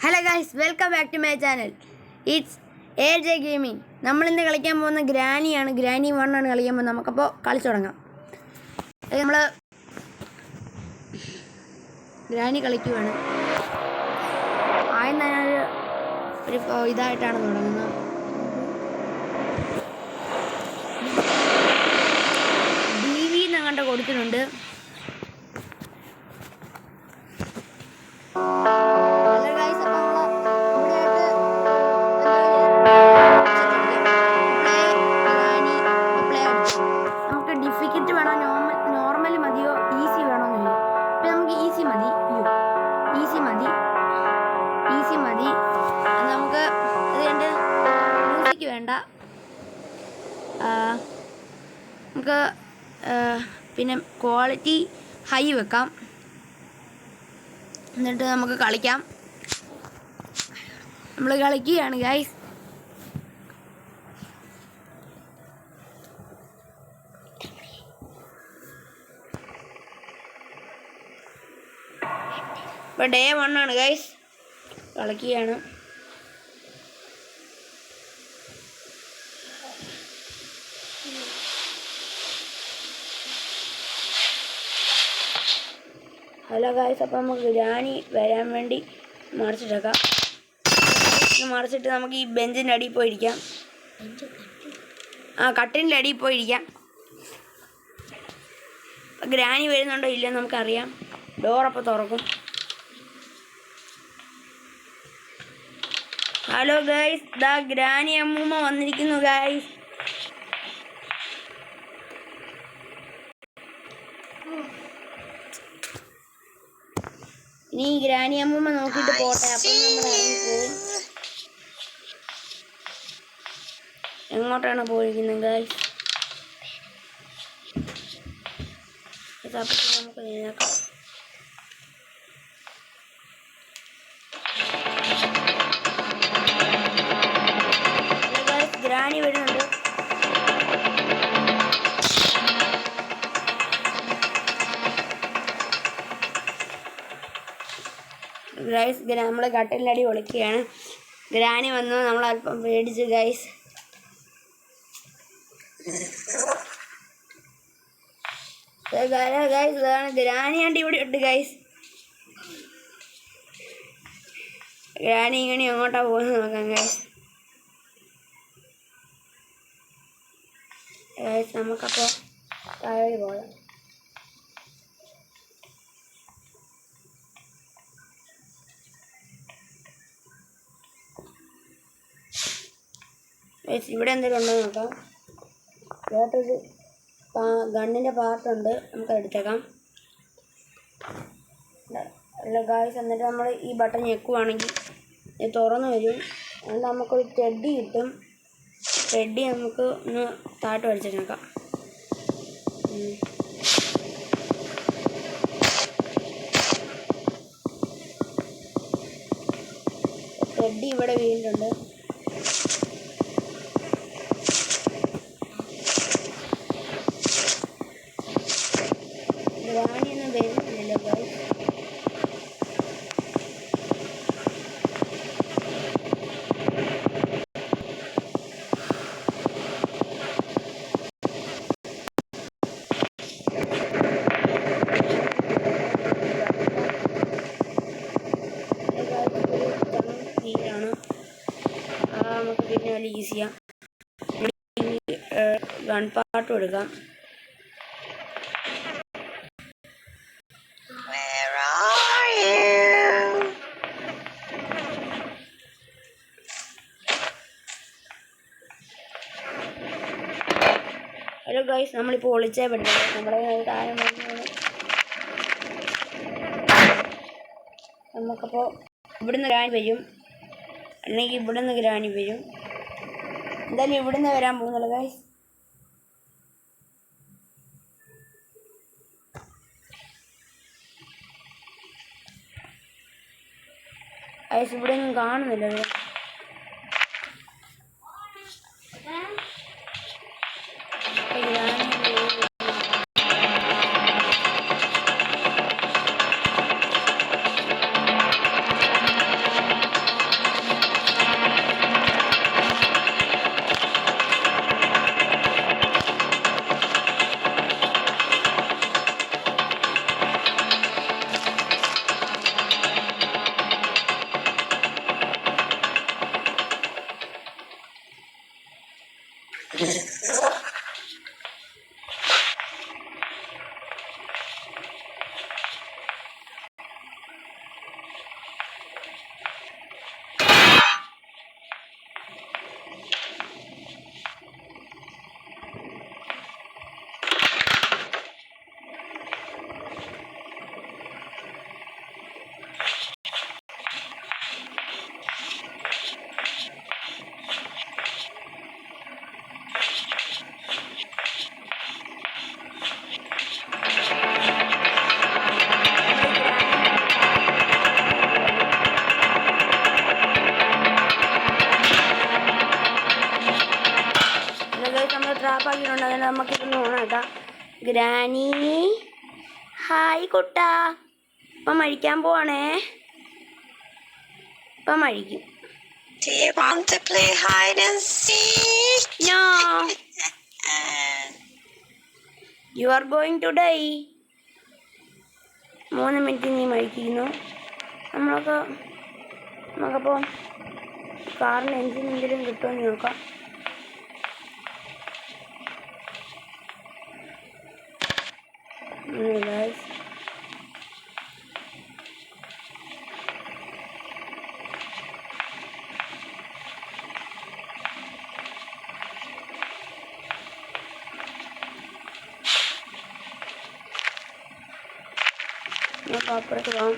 Hello guys, welcome back to my channel. It's AJ gaming. നമ്മളിന്ന് കളിക്കാൻ പോകുന്ന ഗ്രാനിയാണ്. Granny 1 ആണ് കളിക്കാൻ പോകുന്നത്. നമുക്കപ്പോൾ കളിച്ചു തുടങ്ങാം. നമ്മൾ ഗ്രാനി കളിക്കുവാണ്. ആദ്യം തന്നെ ഒരു ഇതായിട്ടാണ് തുടങ്ങുന്നത്. DV എന്നങ്ങാണ്ട് കൊടുത്തിട്ടുണ്ട്. ഡിഫിക്കൽട്ട് വേണോ, നോർമൽ മതിയോ, ഈസി വേണമെന്നില്ല. ഇപ്പം നമുക്ക് ഈസി മതി. ഈസി മതി. നമുക്ക് അതുകൊണ്ട് മ്യൂസിക് വേണ്ട. നമുക്ക് പിന്നെ ക്വാളിറ്റി ഹൈ വെക്കാം. എന്നിട്ട് നമുക്ക് കളിക്കാം. നമ്മൾ കളിക്കുകയാണ് ഗൈസ്. ഇപ്പോൾ Day 1 ആണ് ഗൈസ്. കളിക്കുകയാണ്. ഹലോ ഗൈസ്, അപ്പോൾ നമുക്ക് ഗ്രാനി വരാൻ വേണ്ടി മറിച്ചിട്ടേക്കാം. മറിച്ചിട്ട് നമുക്ക് ഈ ബെഞ്ചിൻ്റെ അടിയിൽ പോയിരിക്കാം. കട്ടിലിൻ്റെ അടിയിൽ പോയിരിക്കാം. ഗ്രാനി വരുന്നുണ്ടോ ഇല്ലെന്ന് നമുക്കറിയാം. ഡോറപ്പോൾ തുറക്കും. ഹലോ ഗൈസ്, ദാ ഗ്രാനി അമ്മൂമ്മ വന്നിരിക്കുന്നു ഗൈസ്. ഇനി ഗ്രാനി അമ്മൂമ്മ നോക്കിയിട്ട് പോട്ടെ. അപ്പം നമ്മൾ ഇറങ്ങിപ്പോവും. എങ്ങോട്ടാണ് പോയിരിക്കുന്നത് ഗൈസ്? അപ്പം നമുക്ക് നേരാക്കാം. ഗ്രാനി വരുന്നുണ്ട്. ഗൈസ്, നമ്മൾ കട്ടിലിൻ്റെ അടി ഒളിക്കുകയാണ്. ഗ്രാനി വന്നു. നമ്മൾ അല്പം പേടിച്ചു ഗൈസ്. ഗൈസ്, ഇതാണ് ഗ്രാനി ആണ്ട് ഇവിടെ ഉണ്ട് ഗൈസ്. ഗ്രാനി ഇങ്ങനെ എങ്ങോട്ടാ പോകുന്നത് നോക്കാം ഗൈസ്. നമുക്കപ്പോൾ താഴെ പോകാം. ഇവിടെ എന്തെങ്കിലും ഉണ്ടോ നോക്കാം. വേറൊരു ഗണ്ണിൻ്റെ പാർട്ടുണ്ട്, നമുക്ക് എടുത്തേക്കാം. അല്ല ഗായ്സ്, എന്നിട്ട് നമ്മൾ ഈ ബട്ടൺ ഞെക്കുവാണെങ്കിൽ ഇത് തുറന്നു വരും. എന്നിട്ട് നമുക്കൊരു ടെഡി കിട്ടും. ടെഡി നമുക്ക് ഒന്ന് താട്ട് വലിച്ചേക്കാം. ടെഡി ഇവിടെ വീണിട്ടുണ്ട്. ഗ്രാനിയൊന്നും വരുന്നില്ലല്ലോ ഗൈസ്. നമുക്ക് പിന്നെ നല്ല ഈസിയാണ്. ഗൺ പാർട്ടും എടുക്കാം. ഹലോ ഗൈസ്, നമ്മളിപ്പോൾ ഒളിച്ചേ പറ്റില്ല. നമ്മുടെ താഴെ നമുക്കപ്പോൾ ഇവിടുന്ന് ഗ്രാനി വരും, അല്ലെങ്കിൽ ഇവിടുന്ന് ഗ്രാനി വരും. എന്തായാലും ഇവിടുന്ന് വരാൻ പോകുന്നുള്ളൂ ഗൈസ്. ഗൈസ്, ഇവിടെ ഒന്നും കാണുന്നില്ലല്ലോ. ആപ്പാക്കിയിട്ടുണ്ട്. അതിന് നമുക്കിതൊന്ന് ഓണാക്കാം. ഗ്രാനി ഹായ് കുട്ടാ, ഇപ്പം മഴിക്കാൻ പോവാണേ. ഇപ്പം മഴിക്കും. Do you want to play hide and seek? No. You are going to die. 3 minute നീ മഴിക്കുന്നു. നമുക്കപ്പോൾ കാറിന് എൻജിൻ എന്തെങ്കിലും കിട്ടുമെന്ന് നോക്കാം. ഗൈസ് നമുക്ക് അപ്പുറത്ത് പോകാം.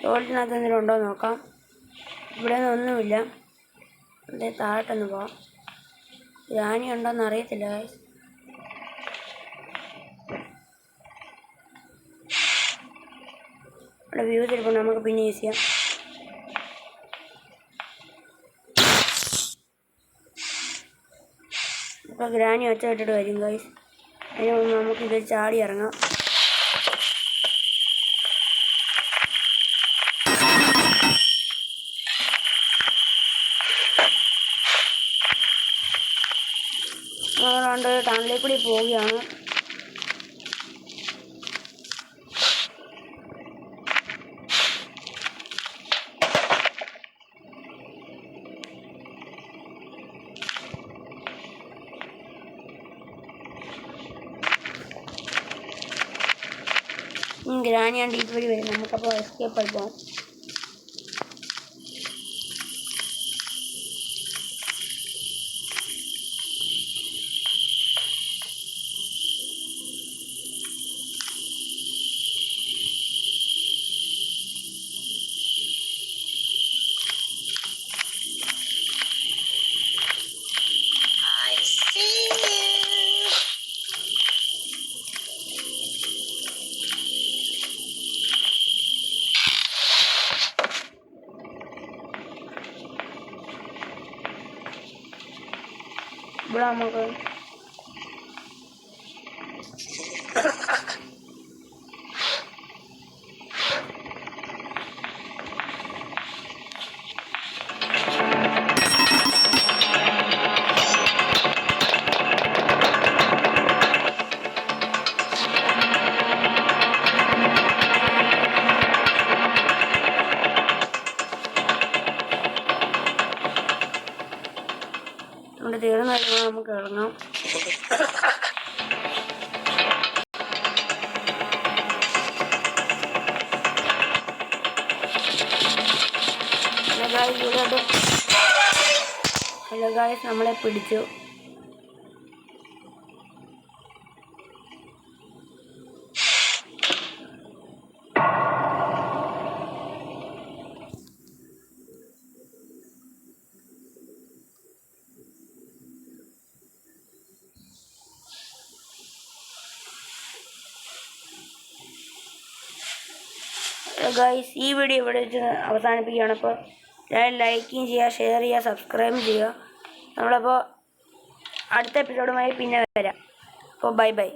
ടോയ്ലറ്റിനകത്ത് എന്തെങ്കിലും ഉണ്ടോ എന്ന് നോക്കാം. ഇവിടെ ഒന്നുമില്ല. ഇവിടെ താഴോട്ടൊന്ന് പോവാം. ഗ്രാനി ഉണ്ടോയെന്ന് അറിയത്തില്ല. ഇവിടെ വ്യൂ തിരിപ്പോൾ നമുക്ക് പിന്നെ യൂസ് ചെയ്യാം. ഇപ്പോൾ ഗ്രാനി ഒച്ച ഇട്ടിട്ട് വരും ഗൈസ്. അതിന് മുമ്പ് നമുക്കിത് ചാടി ഇറങ്ങാം. അതുകൊണ്ട് ടണലിൽ കൂടി പോവുകയാണ്. ഗ്രാനിയാണ്ട് ഇതുവഴി വരും. നമുക്കപ്പോൾ എസ്കേപ്പ് ആയി പോകാം. ഇവിടെ നമുക്ക് നമ്മുടെ തീർന്ന നമുക്ക് ഇറങ്ങാം. ഹലോ ഗായ്സ്, നമ്മളെ പിടിച്ചു. ഗൈസ്, ഈ വീഡിയോ ഇവിടെ വെച്ച് അവസാനിപ്പിക്കുകയാണ്. അപ്പോൾ ലൈക്കും ചെയ്യുക, ഷെയർ ചെയ്യുക, സബ്സ്ക്രൈബ് ചെയ്യുക. നമ്മളപ്പോൾ അടുത്ത എപ്പിസോഡുമായി പിന്നെ വരാം. അപ്പോൾ ബൈ ബൈ.